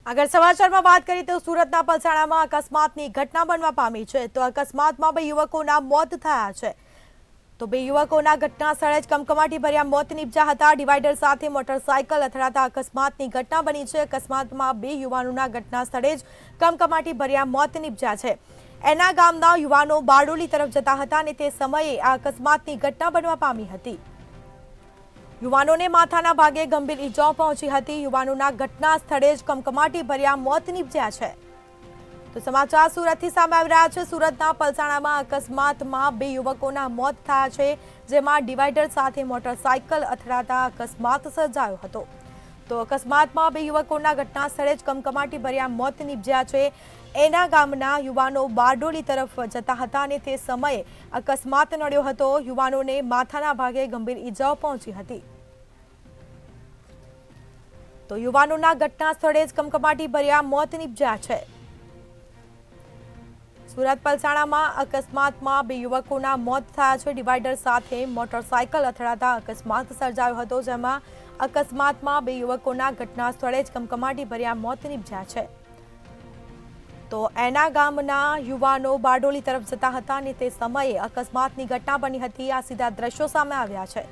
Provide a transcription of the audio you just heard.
આગળ સમાચારમાં વાત કરીએ તો સુરતના પલસાણામાં અકસ્માતની ઘટના બનવા પામી છે તો અકસ્માતમાં બે યુવકોના મોત થયા છે તો બે યુવકોના ઘટના સ્થળે જ કમકમાટી ભર્યા મોત નીપજ્યા હતા ડિવાઈડર સાથે મોટરસાયકલ અથડાતા અકસ્માતની ઘટના બની છે અકસ્માતમાં બે યુવાનોના ઘટના સ્થળે જ કમકમાટી ભર્યા મોત નીપજ્યા છે એના ગામના યુવાનો બારડોલી તરફ જતા હતા અને તે સમયે આ અકસ્માતની ઘટના બનવા પામી હતી યુવાનોને માથાના ભાગે ગંભીર ઈજાઓ પહોંચી હતી યુવાનોના ઘટના સ્થળે જ કમકમાટી ભર્યા મોત નીપજ્યા છે તો સમાચાર સુરતથી સામે આવી રહ્યા છે સુરતના પલસાણામાં અકસ્માતમાં બે યુવકોના મોત થયા છે જેમાં ડિવાઈડર સાથે મોટરસાયકલ અથડાતા અકસ્માત સર્જાયો હતો તો અકસ્માતમાં બે યુવકોના ઘટના સ્થળે જ કમકમાટી ભર્યા મોત નીપજ્યા છે એના ગામના યુવાનો બારડોલી તરફ જતા હતા અને તે સમયે અકસ્માત નડ્યો હતો યુવાનોને માથાના ભાગે ગંભીર ઈજાઓ પહોંચી હતી તો યુવાનોના ઘટના સ્થળે જ કમકમાટી ભર્યા મોત નીપજ્યા છે સુરત પલસાણામાં અકસ્માતમાં બે યુવકોના મોત થયા છે ડિવાઈડર સાથે મોટરસાયકલ અથડાતા અકસ્માત સર્જાયો હતો જેમાં અકસ્માતમાં બે યુવકોના ઘટના સ્થળે જ કમકમાટી ભર્યા મોત નીપજ્યા છે તો એના ગામના યુવાનો બારડોલી તરફ જતા હતા અને તે સમયે અકસ્માતની ઘટના બની હતી આ સીધા દ્રશ્યો સામે આવ્યા છે